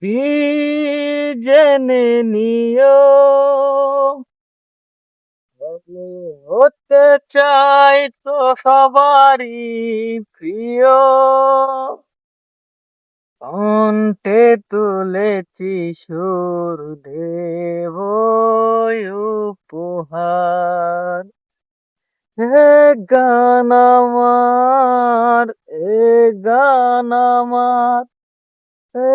কি জেনে নিও, আমি হতে চাই তো সবারই প্রিয়। কণ্ঠে তুলেছি সুর দেব উপহার। এ গান আমার, এ গান আমার, এ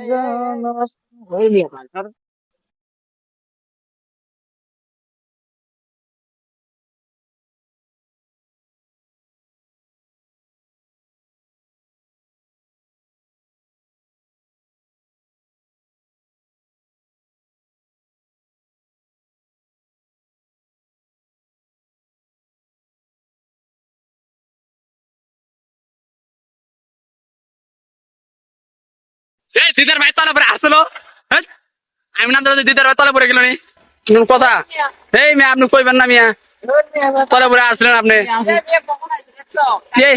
গান আমার। এই দিদার ভাই তলে পরে আসলো। হেৎ, আমি না দাদা দিদার ভাই তলে পরে গেল নি কোন কথা। এই মিয়া আপনি কইবেন না মিয়া, তলে পরে আসলেন আপনি। এই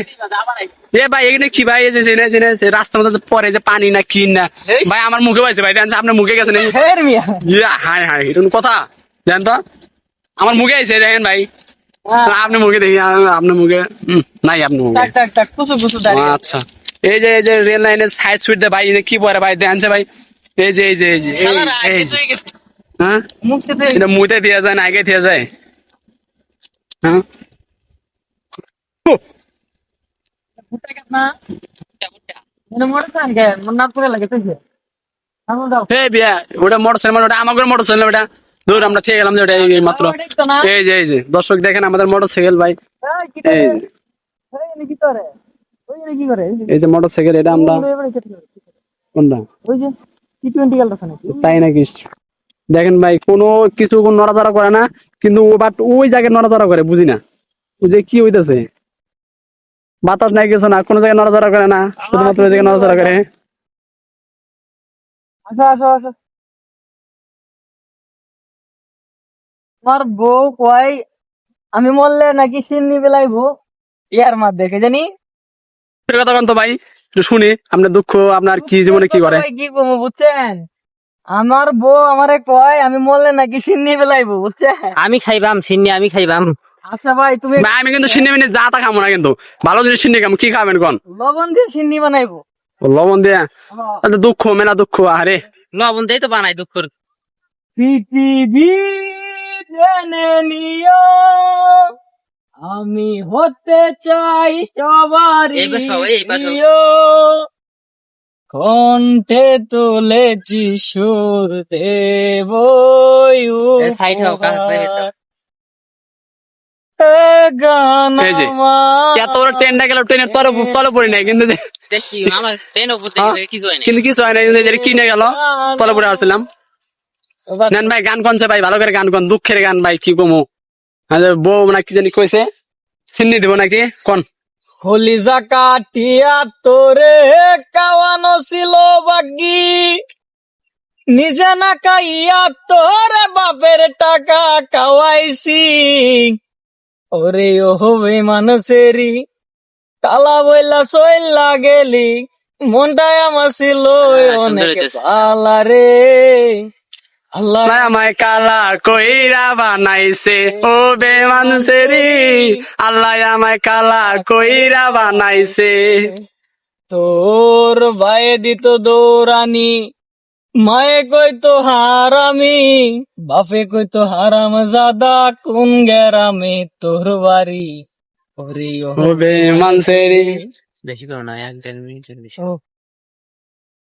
এ ভাই এখানে কি ভাই, এই যে জেনে জেনে যে রাস্তার মধ্যে যে পরে যে পানি না কি না ভাই, আমার মুখে পাইছে ভাই, জানছে আপনার মুখে গেছে নাকি? ফের মিয়া। ইয়া হাই হাই, এটা কোন কথা জান তো, আমার মুখে আইছে দেখেন ভাই। আপনি মুখে দেখি, আপনার মুখে নাই, আপনার মুখে। টাক টাক টাক কুসু কুসু দাঁড়িয়ে। আচ্ছা, এই যে রেল লাইনের সাইড সুইট দে ভাই, এটা কি পরে ভাই দেখছে ভাই, এই যে হ্যাঁ, মুখ থেকে এটা মুইতে দিয়া যায় না আগে দিয়া যায়? হ্যাঁ ফুটা কাট না। মানে মোটর সাইকেল কে মন না করে লাগে তুই। আমি দাও। এই বিয়া, ওটা মোটরসাইকেল, ওটা আমাদের মোটরসাইকেল, ওটা দূর আমরা থেকে গেলাম যে ওটা এই মাত্র। ওইটাই তো না। এই যে দর্শক দেখেন আমাদের মোটরসাইকেল ভাই, এই কি করে? এই যে এই কি করে? ওই কি করে? এই যে মোটরসাইকেল, এটা আমরা কোনটা ওই যে টি20 খেলতেছে নাকি? তাই নাকি? দেখেন ভাই, কোনো কিছু নড়াচড়া করে না, কিন্তু ও বাট ওই জায়গায় নড়াচড়া করে, বুঝি না ওই যে কি হইতেছে, বাতাস নাই কিছু না, কোনো জায়গায় নড়াচড়া করে না, শুধুমাত্র ওই জায়গায় নড়াচড়া করে। আসো আসো আসো। আমার বউ কয় আমি মরলে নাকি সিন্নি বেলাইবো ইয়ার মার দেখে জানি। সত্যি কথা বলতো ভাই, একটু শুনি আপনার দুঃখ, আপনার কি জীবনে কি করে। ভাই কি কমু বুঝছেন? আমার বউ আমারে কয় আমি মরলে নাকি সিন্নি বেলাইবো বুঝছেন? আমি খাইবাম সিন্নি, আমি খাইবাম। আচ্ছা ভাই তুমি ভাই আমি কিন্তু সিন্নি মিনি যা তা খাবো না, কিন্তু ভালো জিনিস সিন্নি খাবো, কি খাবেন কোন? লবণ দিয়ে সিন্নি বানাইবো। ও, লবণ দিয়া? তাহলে দুঃখ মেলা দুঃখ, আরে লবণ দেই তো বানাই দুঃখর। পৃথিবী জেনে নিও, আমি হতে চাই সবারই এই পাশে বাবা, এই পাশে। প্রিয়। কণ্ঠে তুলেছি সুর দেব সাইড হোক উপহার। এ গান এই যে আমার, এত বড় ট্রেনটা গেল, ট্রেনের তলে পড়ি নাই, কিন্তু দেখি আমার ট্রেন উপর হ্যাঁ, থেকে কিছু হয় না। কিন্তু কিছু হয় না, কিন্তু যে কিনে গেল তলে পড়ে আসছিলাম। নেন ভাই গান কনছে ভাই, ভালো করে গান কন, দুঃখের গান ভাই, কি কমু। বউ না কি জানি কইছে, সিন্নি দিব নাকি কোন? কলিজা কাটিয়া তোরে কাওয়ানো ছিল বাগি, নিজে না খাইয়া তোরে বাপের টাকা খাওয়াইছি। ওরে ও হবে মানুষেরই কালা বইলা সইলা গেলি, মনটাই আমার ছিল সুন্দর অনেক হইতেছে। পালা রে। আল্লাহ আল্লাহ আমায় কালা কইরা বানাইছে, ও বেমানুষেরি, আল্লাহ আমায় কালা কইরা বানাইছে। তোর ভাইয়ে দিত দৌড়ানি, মায়ে কইতো হারামি, বাপে কইতো হারাম জাদা, কোন গেরামে তোর বাড়ি। ওরে ও ও বেমানুষেরি। বেশি করো না, 1-1.5 মিনিটের বেশি।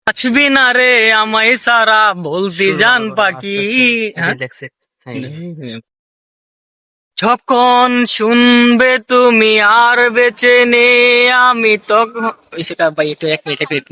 বাঁচবি না রে আমায় সারা বলতি জান পাখি। হ্যাঁ? দেখছে। যখন শুনবে তুমি আর বেঁচে নে আমি তখন। ওই সেটা ভাই একটু 1 মিনিট